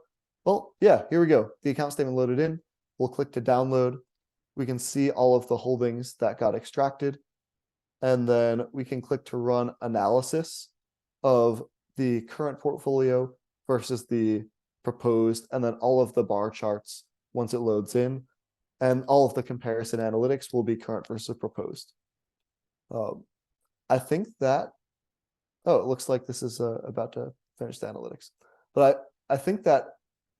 well, yeah, here we go. The account statement loaded in. We'll click to download. We can see all of the holdings that got extracted. And then we can click to run analysis of the current portfolio versus the proposed, and then all of the bar charts once it loads in. And all of the comparison analytics will be current versus proposed. I think that, oh, it looks like this is about to finish the analytics. But I think that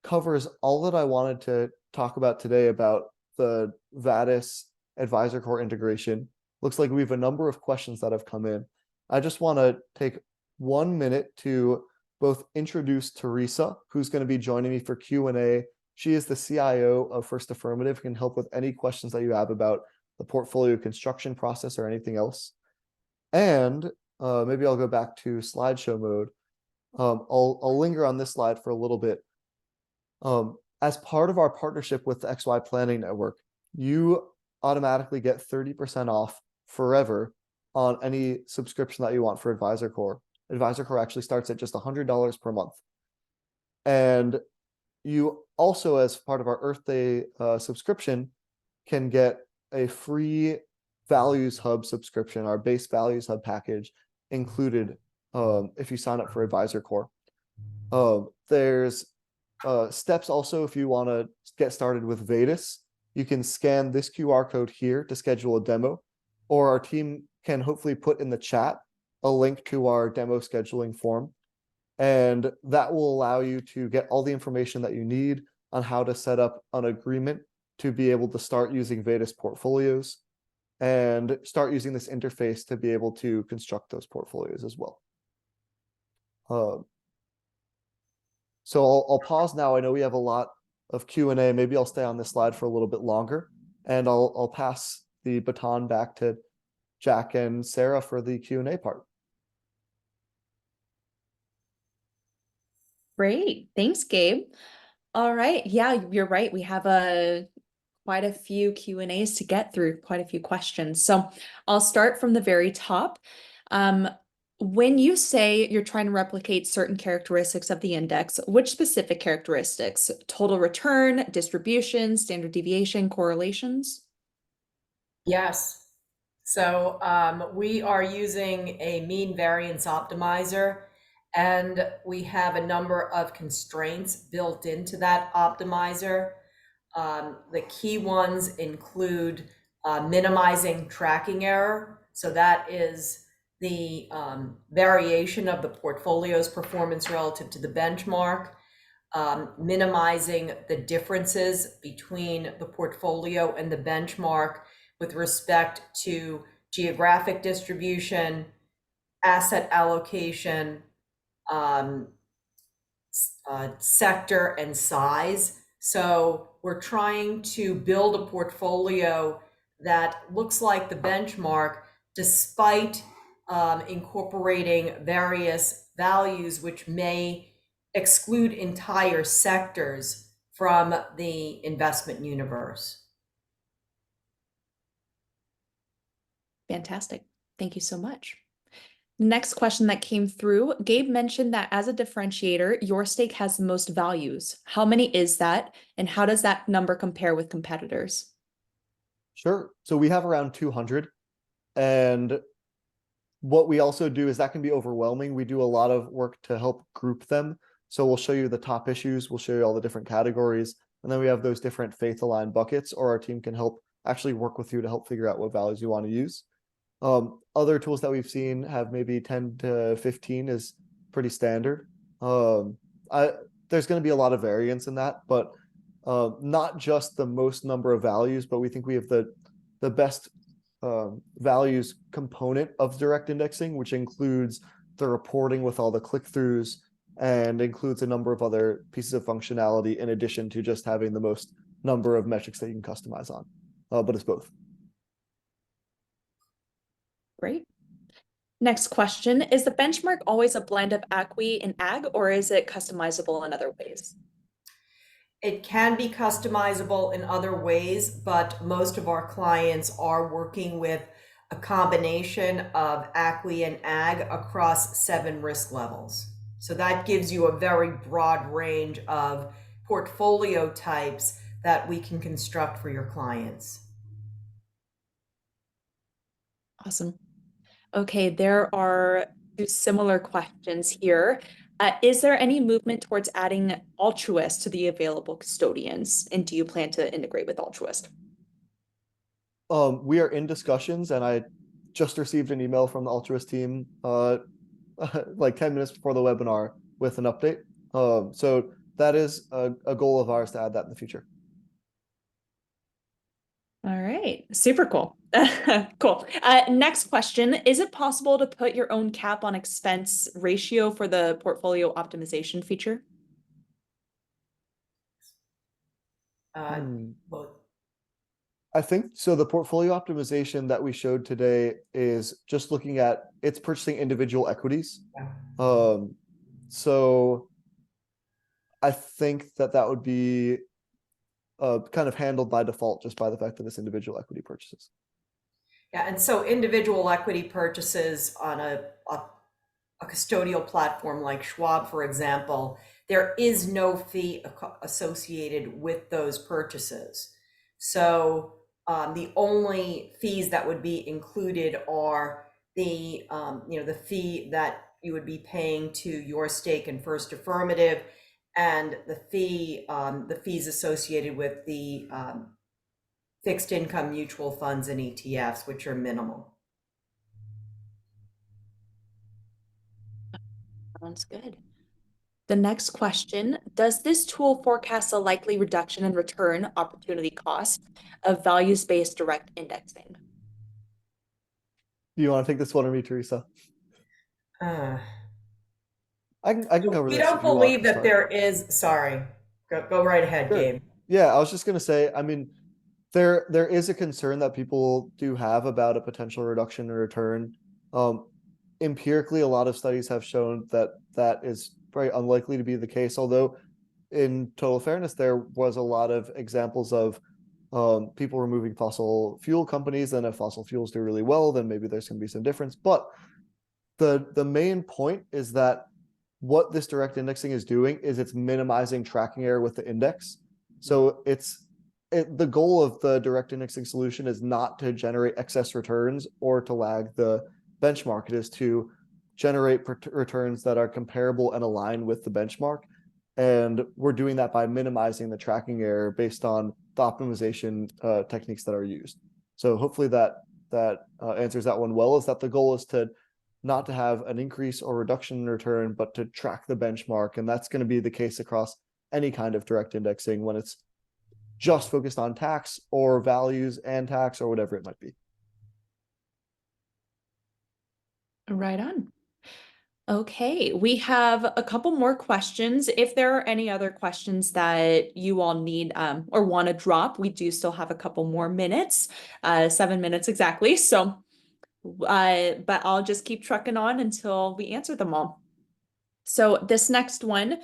covers all that I wanted to talk about today about the Vatis Advisor Core integration. Looks like we have a number of questions that have come in. I just want to take 1 minute to both introduce Teresa, who's going to be joining me for Q&A. She is the CIO of First Affirmative, can help with any questions that you have about the portfolio construction process or anything else. And maybe I'll go back to slideshow mode. I'll linger on this slide for a little bit. As part of our partnership with the XY Planning Network, you automatically get 30% off forever on any subscription that you want for Advisor Core. Advisor Core actually starts at just $100 per month. And you also, as part of our Earth Day subscription, can get a free Values Hub subscription, our base Values Hub package included if you sign up for Advisor Core. There's steps also if you want to get started with Vedas. You can scan this QR code here to schedule a demo, or our team can hopefully put in the chat a link to our demo scheduling form. And that will allow you to get all the information that you need on how to set up an agreement to be able to start using Vedas portfolios and start using this interface to be able to construct those portfolios as well. So I'll pause now. I know we have a lot of Q&A. Maybe I'll stay on this slide for a little bit longer, and I'll pass the baton back to Jack and Sarah for the Q&A part. Great. Thanks, Gabe. All right. Yeah, you're right. We have quite a few Q&As to get through, quite a few questions. So I'll start from the very top. When you say you're trying to replicate certain characteristics of the index, which specific characteristics? Total return, distribution, standard deviation, correlations? Yes. So we are using a mean variance optimizer, and we have a number of constraints built into that optimizer. The key ones include minimizing tracking error. So that is the variation of the portfolio's performance relative to the benchmark, minimizing the differences between the portfolio and the benchmark with respect to geographic distribution, asset allocation, sector, and size. So we're trying to build a portfolio that looks like the benchmark despite incorporating various values which may exclude entire sectors from the investment universe. Fantastic. Thank you so much. Next question that came through, Gabe mentioned that as a differentiator, YourStake has the most values. How many is that? And how does that number compare with competitors? Sure. So we have around 200. And what we also do is that can be overwhelming. We do a lot of work to help group them. So we'll show you the top issues. We'll show you all the different categories. And then we have those different faith-aligned buckets, or our team can help actually work with you to help figure out what values you want to use. Other tools that we've seen have maybe 10 to 15 is pretty standard. There's going to be a lot of variance in that, but not just the most number of values, but we think we have the best values component of direct indexing, which includes the reporting with all the click-throughs and includes a number of other pieces of functionality in addition to just having the most number of metrics that you can customize on. But it's both. Great. Next question, is the benchmark always a blend of ACWI and AG, or is it customizable in other ways? It can be customizable in other ways, but most of our clients are working with a combination of ACWI and AG across 7 risk levels. So that gives you a very broad range of portfolio types that we can construct for your clients. Awesome. Okay, there are 2 similar questions here. Is there any movement towards adding Altruist to the available custodians? And do you plan to integrate with Altruist? We are in discussions, and I just received an email from the Altruist team like 10 minutes before the webinar with an update. So that is a goal of ours to add that in the future. All right, super cool. Cool. Next question. Is it possible to put your own cap on expense ratio for the portfolio optimization feature? Hmm. Well, I think so. The portfolio optimization that we showed today is just looking at it's purchasing individual equities. yeah. So I think that that would be kind of handled by default just by the fact that it's individual equity purchases. Yeah, and so individual equity purchases on a custodial platform like Schwab, for example, there is no fee associated with those purchases. So the only fees that would be included are the fee that you would be paying to YourStake and First Affirmative, and the fees associated with the fixed income mutual funds and ETFs, which are minimal. Sounds good. The next question, does this tool forecast a likely reduction in return opportunity cost of values-based direct indexing? Do you want to take this one or me, Teresa? Uh, I can cover we this don't if you want believe to that start. there is, sorry, go right ahead, Sure. Gabe. Yeah, I was just gonna say, I mean, there is a concern that people do have about a potential reduction in return. Empirically, a lot of studies have shown that that is very unlikely to be the case, although in total fairness, there was a lot of examples of people removing fossil fuel companies, and if fossil fuels do really well, then maybe there's going to be some difference. But the main point is that what this direct indexing is doing is it's minimizing tracking error with the index. So the goal of the direct indexing solution is not to generate excess returns or to lag the benchmark. It is to generate returns that are comparable and aligned with the benchmark. And we're doing that by minimizing the tracking error based on the optimization techniques that are used. So hopefully that answers that one well. Is that the goal is to not to have an increase or reduction in return, but to track the benchmark. And that's going to be the case across any kind of direct indexing when it's just focused on tax or values and tax or whatever it might be. Right on. Okay, we have a couple more questions. If there are any other questions that you all need or want to drop, we do still have a couple more minutes, 7 minutes exactly. So, but I'll just keep trucking on until we answer them all. So this next one,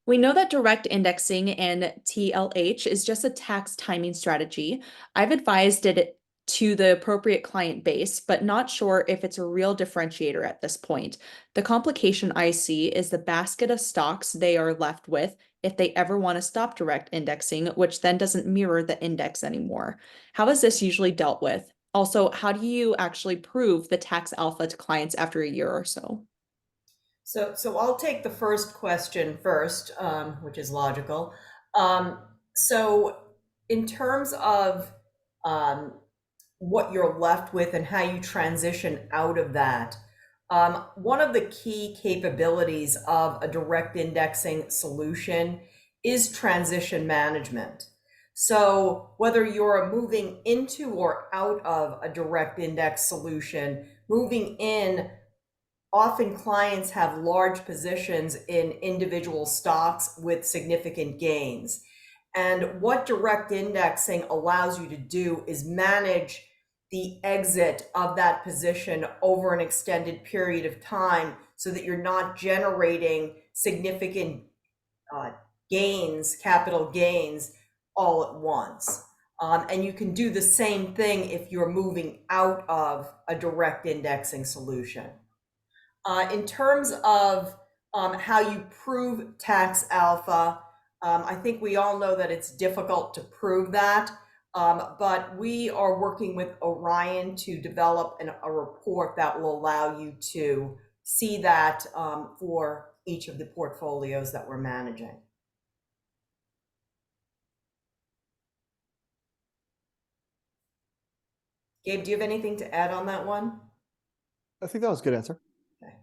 we know that direct indexing and TLH is just a tax timing strategy. I've advised it to the appropriate client base, but not sure if it's a real differentiator at this point. The complication I see is the basket of stocks they are left with if they ever want to stop direct indexing, which then doesn't mirror the index anymore. How is this usually dealt with? Also, how do you actually prove the tax alpha to clients after a year or so? So I'll take the first question first, which is logical. So in terms of um, what you're left with and how you transition out of that, one of the key capabilities of a direct indexing solution is transition management. So whether you're moving into or out of a direct index solution, moving in, often clients have large positions in individual stocks with significant gains. And what direct indexing allows you to do is manage the exit of that position over an extended period of time so that you're not generating significant gains, capital gains, all at once. And you can do the same thing if you're moving out of a direct indexing solution. In terms of how you prove tax alpha, I think we all know that it's difficult to prove that, but we are working with Orion to develop a report that will allow you to see that for each of the portfolios that we're managing. Gabe, do you have anything to add on that one? I think that was a good answer. Okay.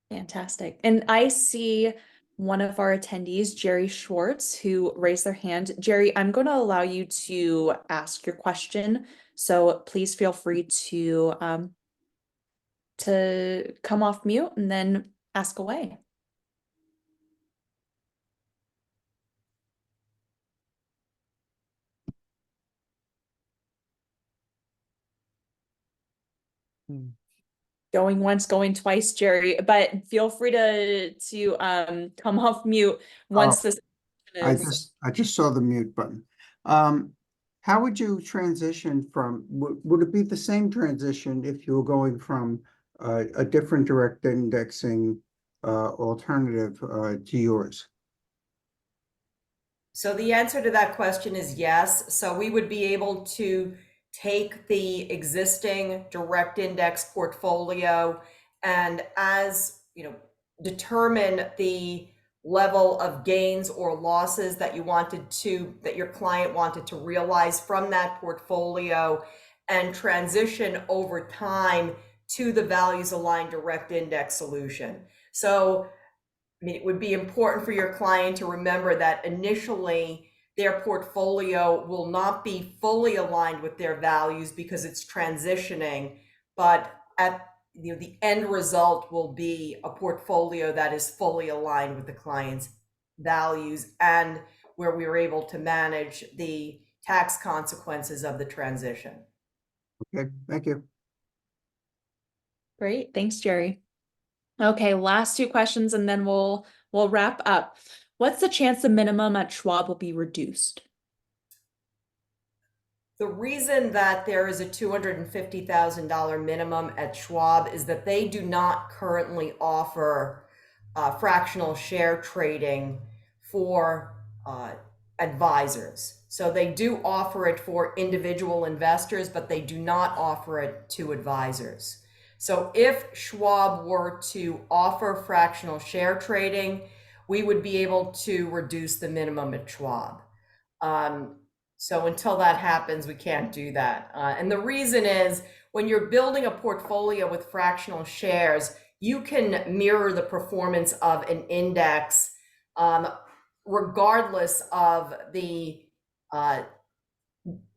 Fantastic. And I see one of our attendees, Jerry Schwartz, who raised their hand. Jerry, I'm going to allow you to ask your question, so please feel free to come off mute and then ask away. Going once, going twice, Jerry, but feel free to come off mute once Oh, this I is. just saw the mute button. How would you transition from, would it be the same transition if you were going from a different direct indexing alternative to yours? So the answer to that question is yes. So we would be able to take the existing direct index portfolio and determine the level of gains or losses that that your client wanted to realize from that portfolio and transition over time to the values aligned direct index solution. So it would be important for your client to remember that initially their portfolio will not be fully aligned with their values because it's transitioning, but the end result will be a portfolio that is fully aligned with the client's values and where we are able to manage the tax consequences of the transition. Okay, thank you. Great, thanks, Jerry. Okay, last two questions and then we'll wrap up. What's the chance the minimum at Schwab will be reduced? The reason that there is a $250,000 minimum at Schwab is that they do not currently offer fractional share trading for advisors. So they do offer it for individual investors, but they do not offer it to advisors. So if Schwab were to offer fractional share trading, we would be able to reduce the minimum at Schwab. So until that happens, we can't do that. And the reason is when you're building a portfolio with fractional shares, you can mirror the performance of an index regardless of the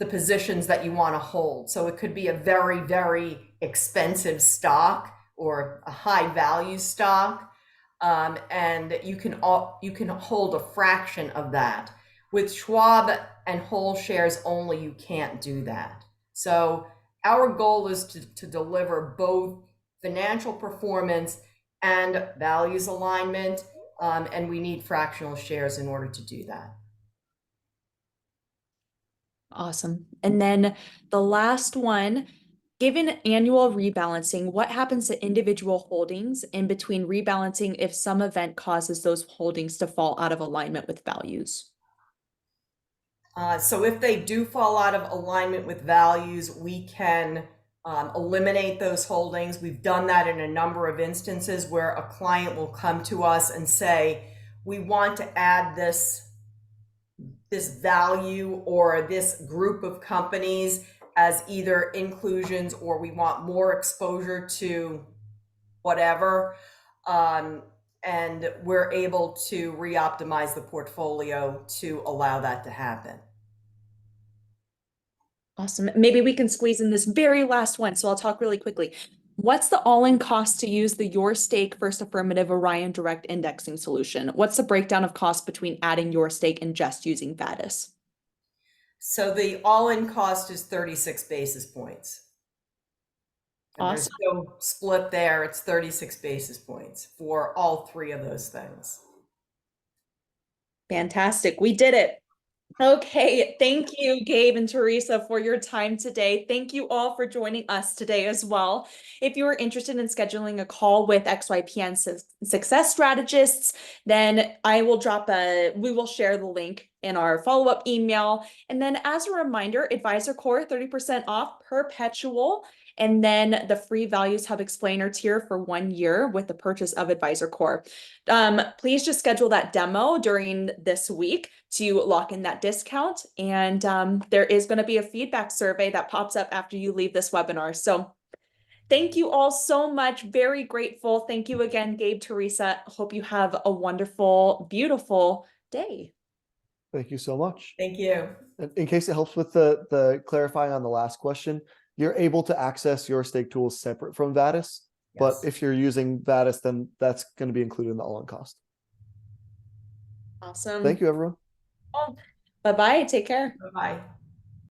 positions that you want to hold. So it could be a very, very expensive stock or a high value stock, and you can hold a fraction of that. With Schwab and whole shares only, you can't do that. So our goal is to deliver both financial performance and values alignment, and we need fractional shares in order to do that. Awesome. And then the last one, given annual rebalancing, what happens to individual holdings in between rebalancing if some event causes those holdings to fall out of alignment with values? So if they do fall out of alignment with values, we can eliminate those holdings. We've done that in a number of instances where a client will come to us and say, we want to add this value or this group of companies as either inclusions, or we want more exposure to whatever. And we're able to re-optimize the portfolio to allow that to happen. Awesome. Maybe we can squeeze in this very last one. So I'll talk really quickly. What's the all-in cost to use the YourStake First Affirmative Orion Direct Indexing solution? What's the breakdown of cost between adding YourStake and just using VADIS? So the all-in cost is 36 basis points. And Awesome. there's no split there. It's 36 basis points for all three of those things. Fantastic. We did it. Okay, thank you, Gabe and Teresa, for your time today. Thank you all for joining us today as well. If you are interested in scheduling a call with XYPN success strategists, then we will share the link in our follow-up email. And then as a reminder, Advisor Core 30% off perpetual. And then the free Values Hub Explainer tier for 1 year with the purchase of Advisor Core. Please just schedule that demo during this week to lock in that discount. And there is going to be a feedback survey that pops up after you leave this webinar. So Thank you all so much. Very grateful. Thank you again, Gabe, Teresa. Hope you have a wonderful, beautiful day. Thank you so much. Thank you. In case it helps with the clarifying on the last question, you're able to access YourStake tools separate from Vatis. But Yes. if you're using Vatis, then that's going to be included in the all-in cost. Awesome. Thank you, everyone. Bye-bye. Take care. Bye-bye.